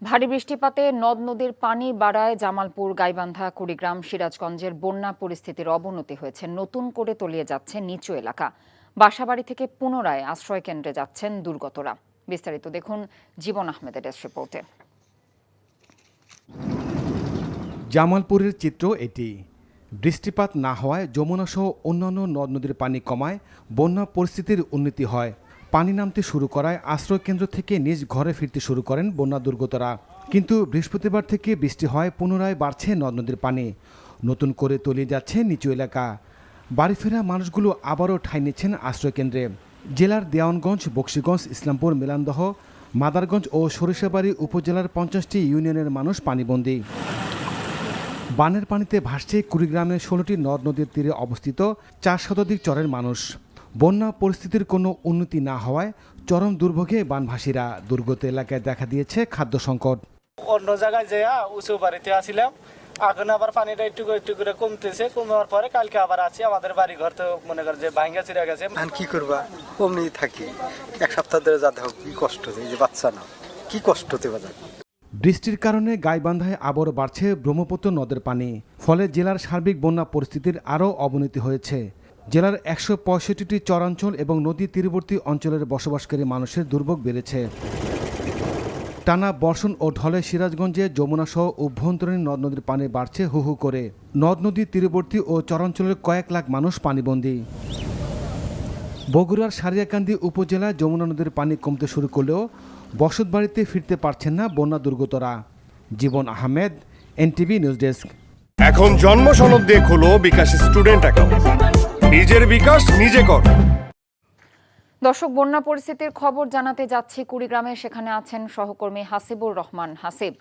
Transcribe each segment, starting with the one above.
ভারী বৃষ্টিপাতে নদ নদীর পানি বাড়ায় জামালপুর, গাইবান্ধা, কুড়িগ্রাম, সিরাজগঞ্জের বন্যা পরিস্থিতির অবনতি হয়েছে। নতুন করে তলিয়ে যাচ্ছে নিচু এলাকা। বাসাবাড়ি থেকে পুনরায় আশ্রয় কেন্দ্রে যাচ্ছেন দুর্গতরা। বিস্তারিত দেখুন জীবন আহমেদের ডেস্ক রিপোর্টে। জামালপুরের চিত্র এটি। বৃষ্টিপাত না হওয়ায় যমুনা সহ অন্যান্য নদ নদীর পানি কমায় বন্যা পরিস্থিতির উন্নতি হয়। পানি নামতে শুরু করায় আশ্রয়কেন্দ্র থেকে নিজ ঘরে ফিরতে শুরু করেন বন্যা দুর্গতরা। কিন্তু বৃহস্পতিবার থেকে বৃষ্টি হয় পুনরায় বাড়ছে নদ নদীর পানি। নতুন করে তলিয়ে যাচ্ছে নিচু এলাকা। বাড়ি ফেরা মানুষগুলো আবারও ঠাঁই নিচ্ছেন আশ্রয়কেন্দ্রে। জেলার দেওয়ানগঞ্জ, বকশীগঞ্জ, ইসলামপুর, মেলান্দহ, মাদারগঞ্জ ও সরিষাবাড়ী উপজেলার 50টি ইউনিয়নের মানুষ পানিবন্দী। বানের পানিতে ভাসছে কুড়িগ্রামের 16টি নদ নদীর তীরে অবস্থিত 4 শতাধিক চরের মানুষ। বন্যা পরিস্থিতির কোনো উন্নতি না হওয়ায় চরম দুর্ভোগে বানভাসীরা। দুর্গত এলাকায় দেখা দিয়েছে খাদ্য সংকট। অন্য জায়গায় যে উঁচু বাড়িতে আসিলাম, এখন আবার পানিটা একটু করে কমতেছে। কমার পরে কালকে আবার আছি। আমাদের বাড়ি ঘর তো মনে কর যে ভাঙ্গা চিরা গেছে। কি করবা, কমনি থাকি। এক সপ্তাহ ধরে যা হোক কি কষ্ট, এই যে বাচ্চা না কি কষ্ট হতে পারে। বৃষ্টির কারণে গাইবান্ধায় আবারও বাড়ছে ব্রহ্মপুত্র নদের পানি। ফলে জেলার সার্বিক বন্যা পরিস্থিতির আরও অবনতি হয়েছে। জেলার 165টি চরাঞ্চল এবং নদী তীরবর্তী অঞ্চলের বসবাসকারী মানুষের দুর্ভোগ বেড়েছে। টানা বর্ষণ ও ঢলে সিরাজগঞ্জে যমুনা সহ অভ্যন্তরীণ নদ নদীর পানি বাড়ছে হু হু করে। নদ নদীর তীরবর্তী ও চরাঞ্চলের কয়েক লাখ মানুষ পানিবন্দী। বগুড়ার সারিয়াকান্দি উপজেলায় যমুনা নদীর পানি কমতে শুরু করলেও বসতবাড়িতে ফিরতে পারছেন না বন্যা দুর্গতরা। জীবন আহমেদ, এনটিভি নিউজ ডেস্ক। এখন জন্ম সনদ দিয়ে খোলো বিকাশ স্টুডেন্ট অ্যাকাউন্ট। নিজের বিকাশ নিজে কর। দর্শক, বন্যা পরিস্থিতির খবর জানাতে যাচ্ছি কুড়িগ্রামে। সেখানে আছেন সহকর্মী হাসিবুর রহমান। হাসিব,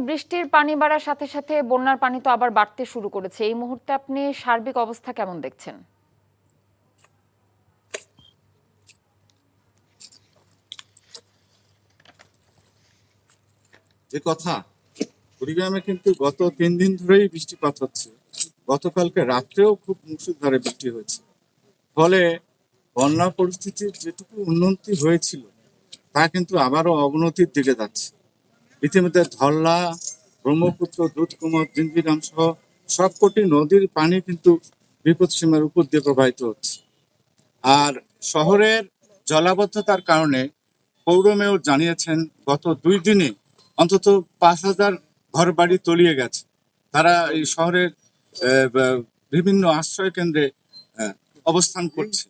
বৃষ্টির পানি বাড়ার সাথে সাথে বন্যার পানি তো আবার বাড়তে শুরু করেছে। এই মুহূর্তে আপনি সার্বিক অবস্থা কেমন দেখছেন? যে কথা, কুড়িগ্রামে কিন্তু গত 3 দিন ধরেই বৃষ্টিপাত হচ্ছে। গতকালকে রাত্রেও খুব মুষলধারে বৃষ্টি হয়েছে। ফলে বন্যা পরিস্থিতির যেটুকু উন্নতি হয়েছিল তা কিন্তু আবারও অবনতির দিকে যাচ্ছে। ইতিমধ্যে ধল্লা, ব্রহ্মপুত্র, দুধকুমার, জিঞ্জিরাম সহ সবকটি নদীর পানি কিন্তু বিপদসীমার উপর দিয়ে প্রবাহিত হচ্ছে। আর শহরের জলাবদ্ধতার কারণে পৌর মেয়র জানিয়েছেন গত 2 দিনে অন্তত 5,000 ঘর বাড়ি তলিয়ে গেছে। তারা এই শহরের বিভিন্ন আশ্রয় কেন্দ্রে অবস্থান করছে।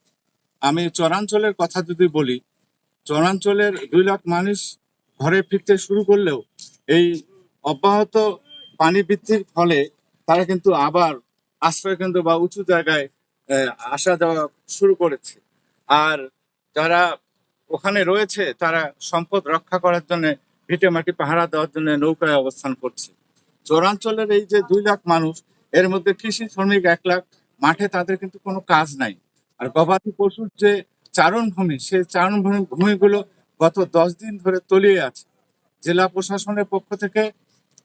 আমি চরাঞ্চলের কথা যদি বলি, চরাঞ্চলের 2 লাখ মানুষ ঘরে ফিরতে শুরু করলেও এই অব্যাহত পানি বৃদ্ধির ফলে তারা কিন্তু আবার আশ্রয় কেন্দ্র বা উঁচু জায়গায় আসা যাওয়া শুরু করেছে। আর যারা ওখানে রয়েছে তারা সম্পদ রক্ষা করার জন্য ভিটে মাটি পাহারা দেওয়ার জন্য নৌকায় অবস্থান করছে। চরাঞ্চলের এই যে 2 লাখ মানুষ, এর মধ্যে কৃষি শ্রমিক 1 লাখ, মাঠে তাদের কিন্তু কোনো কাজ নাই। আর গবাদি পশুর যে চারণভূমি, সেই ভূমিগুলো গত 10 দিন ধরে তলিয়ে আছে। জেলা প্রশাসনের পক্ষ থেকে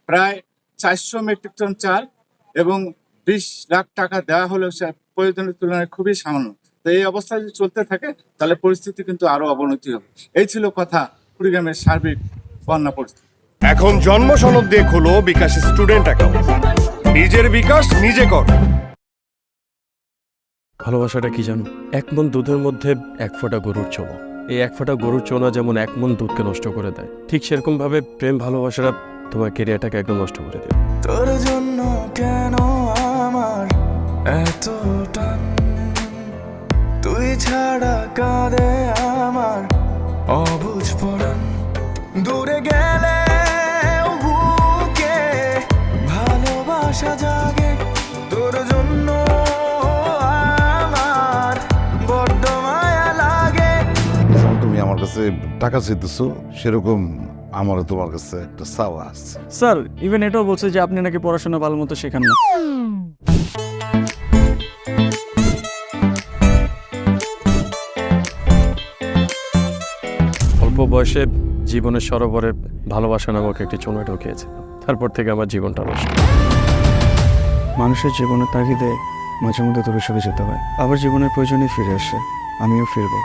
প্রায় 400 মেট্রিক টন চাল এবং 20 লাখ টাকা দেওয়া হলেও সে প্রয়োজনের তুলনায় খুবই সামান্য। তো এই অবস্থা যদি চলতে থাকে তাহলে পরিস্থিতি কিন্তু আরো অবনতি হবে। এই ছিল কথা কুড়িগ্রামের সার্বিক বন্যা পরিস্থিতি। এখন জন্ম সনদ দিয়ে খোলো বিকাশ স্টুডেন্ট অ্যাকাউন্ট। নিজের বিকাশ নিজে কর। ভালোবাসাটা কি জানো? 1 মণ দুধের মধ্যে 1 ফোঁটা গরুর চোনা। এই 1 ফোঁটা গরুর চোনা যেমন 1 মণ দুধকে নষ্ট করে দেয়, ঠিক সেরকম ভাবে প্রেম ভালোবাসাটা তোমার ক্যারিয়ারটাকে একদম নষ্ট করে দেবে। তোর জন্য কেন আমার এত টান, তুই ছাড়া কাঁদে আমার অবুঝ পরাণ। দূরে গেলে বুকে ভালোবাসা জাগে, তোর জন্য আমার বড্ড মায়া লাগে। তুমি আমার কাছে টাকা চাইতেছো, সেরকম আমারও তোমার কাছে একটা চাওয়া আছে। স্যার ইভেন এটাও বলছে যে আপনি নাকি পড়াশোনা ভালো মতো শেখান না। অল্প বয়সে জীবনের সরোবরে ভালোবাসা নামক একটি চোনা ঢুকিয়েছে। তারপর থেকে আমার জীবনটা নষ্ট। মানুষের জীবনের তাগিদে মাঝে মধ্যে তোর সাথে যেতে হয়, আবার জীবনের প্রয়োজনে ফিরে আসে। আমিও ফিরবো।